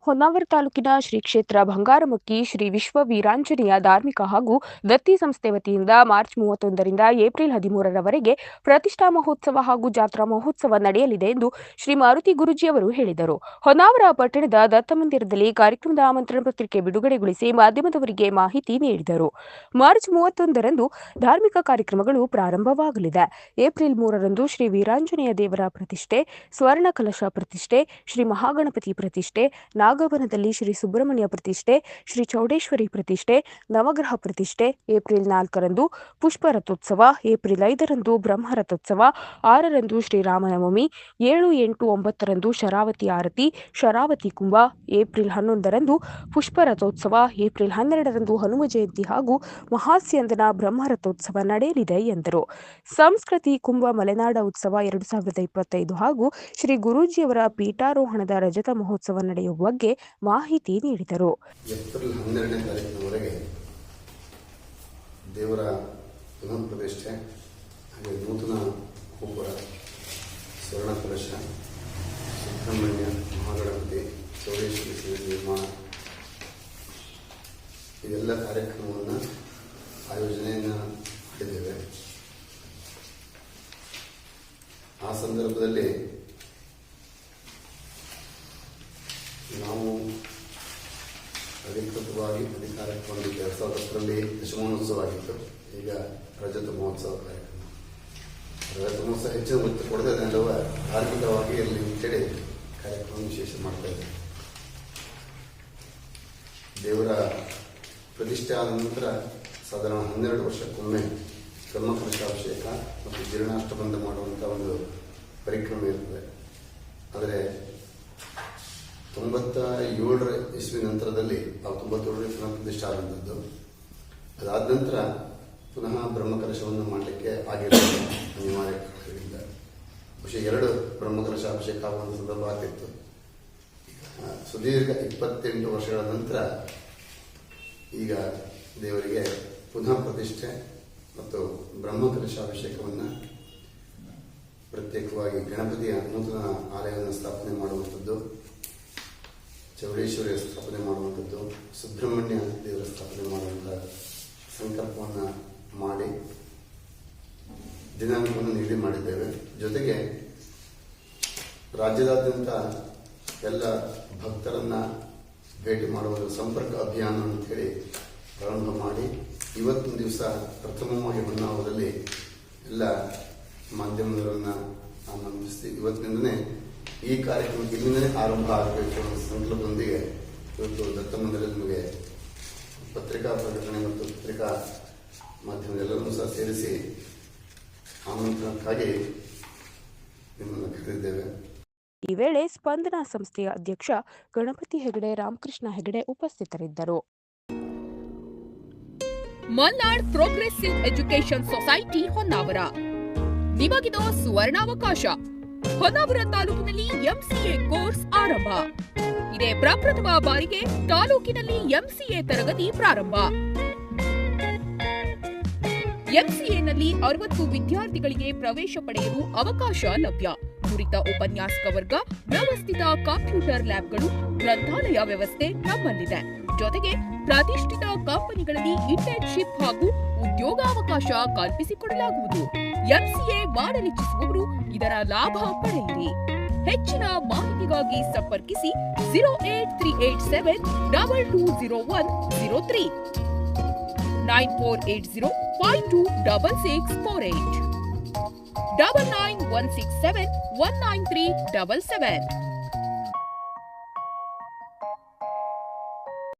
ಹೊನ್ನಾವರ ತಾಲೂಕಿನ ಶ್ರೀ ಕ್ಷೇತ್ರ ಬಂಗಾರಮಕ್ಕಿ ಶ್ರೀ ವಿಶ್ವ ವೀರಾಂಜನೇಯ ಧಾರ್ಮಿಕ ಹಾಗೂ ದತ್ತಿ ಸಂಸ್ಥೆ ವತಿಯಿಂದ ಮಾರ್ಚ್ 31ರಿಂದ ಏಪ್ರಿಲ್ 13ರವರೆಗೆ ಪ್ರತಿಷ್ಠಾ ಮಹೋತ್ಸವ ಹಾಗೂ ಜಾತ್ರಾ ಮಹೋತ್ಸವ ನಡೆಯಲಿದೆ ಎಂದು ಶ್ರೀ ಮಾರುತಿ ಗುರೂಜಿಯವರು ಹೇಳಿದರು. ಹೊನ್ನಾವರ ಪಟ್ಟಣದ ದತ್ತ ಮಂದಿರದಲ್ಲಿ ಕಾರ್ಯಕ್ರಮದ ಆಮಂತ್ರಣ ಪತ್ರಿಕೆ ಬಿಡುಗಡೆಗೊಳಿಸಿ ಮಾಧ್ಯಮದವರಿಗೆ ಮಾಹಿತಿ ನೀಡಿದರು. ಮಾರ್ಚ್ 31ರಂದು ಧಾರ್ಮಿಕ ಕಾರ್ಯಕ್ರಮಗಳು ಪ್ರಾರಂಭವಾಗಲಿದೆ. ಏಪ್ರಿಲ್ 3ರಂದು ಶ್ರೀ ವೀರಾಂಜನೇಯ ದೇವರ ಪ್ರತಿಷ್ಠೆ, ಸ್ವರ್ಣ ಕಲಶ ಪ್ರತಿಷ್ಠೆ, ಶ್ರೀ ಮಹಾಗಣಪತಿ ಪ್ರತಿಷ್ಠೆ, ನಾಗವನದಲ್ಲಿ ಶ್ರೀ ಸುಬ್ರಹ್ಮಣ್ಯ ಪ್ರತಿಷ್ಠೆ, ಶ್ರೀ ಚೌಡೇಶ್ವರಿ ಪ್ರತಿಷ್ಠೆ, ನವಗ್ರಹ ಪ್ರತಿಷ್ಠೆ, ಏಪ್ರಿಲ್ 4ರಂದು ಪುಷ್ಪ ರಥೋತ್ಸವ, ಏಪ್ರಿಲ್ 5ರಂದು ಬ್ರಹ್ಮ ರಥೋತ್ಸವ, 6ರಂದು ಶ್ರೀರಾಮನವಮಿ, 7, 8, 9ರಂದು ಶರಾವತಿ ಆರತಿ, ಶರಾವತಿ ಕುಂಭ, ಏಪ್ರಿಲ್ 11ರಂದು ಪುಷ್ಪ ರಥೋತ್ಸವ, ಏಪ್ರಿಲ್ 12ರಂದು ಹನುಮ ಜಯಂತಿ ಹಾಗೂ ಮಹಾಸ್ಯಂದನ ಬ್ರಹ್ಮ ರಥೋತ್ಸವ ನಡೆಯಲಿದೆ ಎಂದರು. ಸಂಸ್ಕೃತಿ ಕುಂಭ ಮಲೆನಾಡ ಉತ್ಸವ 2025 ಹಾಗೂ ಶ್ರೀ ಗುರೂಜಿಯವರ ಪೀಠಾರೋಹಣದ ರಜತ ಮಹೋತ್ಸವ ನಡೆಯುವ ಬಗ್ಗೆ ಮಾಹಿತಿ ನೀಡಿದರು. ಏಪ್ರಿಲ್ 12ನೇ ತಾರೀಕಿನವರೆಗೆ ದೇವರ ಪುನಃ ಪ್ರತಿಷ್ಠೆ, ಹಾಗೆ ನೂತನ ಗೋಪುರ, ಸ್ವರ್ಣ ಕಲಶ, ಸುಬ್ರಹ್ಮಣ್ಯ, ಮಹಾಗಣಪತಿ, ಚೌಡೇಶ್ವರಿ ಶಿವ ನಿರ್ಮಾಣ ಇದೆಲ್ಲ ಕಾರ್ಯಕ್ರಮವನ್ನು ಆಯೋಜನೆಯನ್ನು ಮಾಡಿದ್ದೇವೆ. ಆ ಸಂದರ್ಭದಲ್ಲಿ ನಾವು ಅಧಿಕೃತವಾಗಿ ಅಧಿಕಾರಕ್ಕೆ ಬಂದು 2010ರಲ್ಲಿ ದಶಮಾನೋತ್ಸವ ಆಗಿತ್ತು. ಈಗ ರಜತ ಮಹೋತ್ಸವ ಕಾರ್ಯಕ್ರಮ. ರಜತ ಮಹೋತ್ಸವ ಹೆಚ್ಚಿನ ಒತ್ತು ಕೊಡದೆಲ್ಲವ ಧಾರ್ಮಿಕವಾಗಿ ಇಲ್ಲಿ ಅಂತೇಳಿ ಕಾರ್ಯಕ್ರಮ ವಿಶೇಷ ಮಾಡ್ತಾ ಇದ್ದೇವೆ. ದೇವರ ಪ್ರತಿಷ್ಠೆ ಆದ ನಂತರ ಸಾಧಾರಣ 12 ವರ್ಷಕ್ಕೊಮ್ಮೆ ಬ್ರಹ್ಮಕಲಶಾಭಿಷೇಕ ಮತ್ತು ಜೀರ್ಣಾಷ್ಟಬಂಧ ಮಾಡುವಂಥ ಒಂದು ಪರಿಕ್ರಮ ಇರ್ತದೆ. ಆದರೆ 97ರ ಇಸ್ವಿ ನಂತರದಲ್ಲಿ 97ರಲ್ಲಿ ಪುನಃ ಪ್ರತಿಷ್ಠೆ ಆದಂಥದ್ದು. ಅದಾದ ನಂತರ ಪುನಃ ಬ್ರಹ್ಮಕಲಶವನ್ನು ಮಾಡಲಿಕ್ಕೆ ಆಗಿರಲಿಲ್ಲ, ಅನಿವಾರ್ಯ ಕಾರಣಗಳಿಂದ. ಬಹುಶಃ 2 ಬ್ರಹ್ಮಕಲಶಾಭಿಷೇಕ ಆಗುವಂಥ ಸಂದರ್ಭ ಆಗ್ತಿತ್ತು. ಸುದೀರ್ಘ 28 ವರ್ಷಗಳ ನಂತರ ಈಗ ದೇವರಿಗೆ ಪುನಃ ಪ್ರತಿಷ್ಠೆ ಮತ್ತು ಬ್ರಹ್ಮಕಲಶಾಭಿಷೇಕವನ್ನು ಪ್ರತ್ಯೇಕವಾಗಿ ಗಣಪತಿಯ ನೂತನ ಆಲಯವನ್ನು ಸ್ಥಾಪನೆ ಮಾಡುವಂಥದ್ದು, ಚೌಡೇಶ್ವರಿಯ ಸ್ಥಾಪನೆ ಮಾಡುವಂಥದ್ದು, ಸುಬ್ರಹ್ಮಣ್ಯ ದೇವರ ಸ್ಥಾಪನೆ ಮಾಡುವಂಥ ಸಂಕಲ್ಪವನ್ನು ಮಾಡಿ ದಿನಾಂಕವನ್ನು ನಿಗದಿ ಮಾಡಿದ್ದೇವೆ. ಜೊತೆಗೆ ರಾಜ್ಯದಾದ್ಯಂತ ಎಲ್ಲ ಭಕ್ತರನ್ನ ಭೇಟಿ ಮಾಡುವ ಸಂಪರ್ಕ ಅಭಿಯಾನ ಅಂತೇಳಿ ಪ್ರಾರಂಭ ಮಾಡಿ ಇವತ್ತಿನ ದಿವಸ ಪ್ರಥಮವಾಗಿ ಹೊನ್ನಾವರದಲ್ಲಿ ಎಲ್ಲ ಮಾಧ್ಯಮದವರನ್ನು ಆನಂದಿಸಿ ಇವತ್ತಿನಿಂದಲೇ ಈ ಕಾರ್ಯಕ್ರಮ ಇಲ್ಲಿಂದಲೇ ಆರಂಭ ಆಗಬೇಕು ಅನ್ನೋ ಸಂಕಲ್ಪದೊಂದಿಗೆ ಇವತ್ತು ದತ್ತ ಮಂದಿರದಲ್ಲಿ ನಿಮಗೆ ಪತ್ರಿಕಾ ಪ್ರಕಟಣೆ ಮತ್ತು ಪತ್ರಿಕಾ ಮಾಧ್ಯಮದೆಲ್ಲರನ್ನೂ ಸಹ ಸೇರಿಸಿ ಆಮಂತ್ರಣಕ್ಕಾಗಿ ನಿಮ್ಮನ್ನು ಕರೆದಿದ್ದೇವೆ. ಈ ವೇಳೆ ಸ್ಪಂದನಾ ಸಂಸ್ಥೆಯ ಅಧ್ಯಕ್ಷ ಗಣಪತಿ ಹೆಗಡೆ, ರಾಮಕೃಷ್ಣ ಹೆಗಡೆ ಉಪಸ್ಥಿತರಿದ್ದರು. Malnad progressive education society Honnavar ನಿಮಗಿದು ಸುವರ್ಣಾವಕಾಶ. ಹೊನ್ನಾವರ ತಾಲೂಕಿನಲ್ಲಿ ಎಂಸಿಎ ಕೋರ್ಸ್ ಆರಂಭ. ಇದೇ ಪ್ರಪ್ರಥಮ ಬಾರಿಗೆ ತಾಲೂಕಿನಲ್ಲಿ ಎಂಸಿಎ ತರಗತಿ ಪ್ರಾರಂಭ. ಎಂಸಿಎನಲ್ಲಿ 60 ವಿದ್ಯಾರ್ಥಿಗಳಿಗೆ ಪ್ರವೇಶ ಪಡೆಯಲು ಅವಕಾಶ ಲಭ್ಯ. ನುರಿತ ಉಪನ್ಯಾಸಕ ವರ್ಗ, ವ್ಯವಸ್ಥಿತ ಕಂಪ್ಯೂಟರ್ ಲ್ಯಾಬ್ಗಳು, ಗ್ರಂಥಾಲಯ ವ್ಯವಸ್ಥೆ ನಮ್ಮಲ್ಲಿದೆ. ಜೊತೆಗೆ ಪ್ರತಿಷ್ಠಿತ ಕಂಪನಿಗಳಲ್ಲಿ ಇಂಟರ್ನ್ಶಿಪ್ ಹಾಗೂ ಉದ್ಯೋಗಾವಕಾಶ ಕಲ್ಪಿಸಿಕೊಡಲಾಗುವುದು. ಎಂಸಿಎ ಮಾಡಲಿಚ್ಛಿಸುವವರು ಇದರ ಲಾಭ ಪಡೆಯಿರಿ. ಹೆಚ್ಚಿನ ಮಾಹಿತಿಗಾಗಿ ಸಂಪರ್ಕಿಸಿ 08387220103 9480526648 9916719377.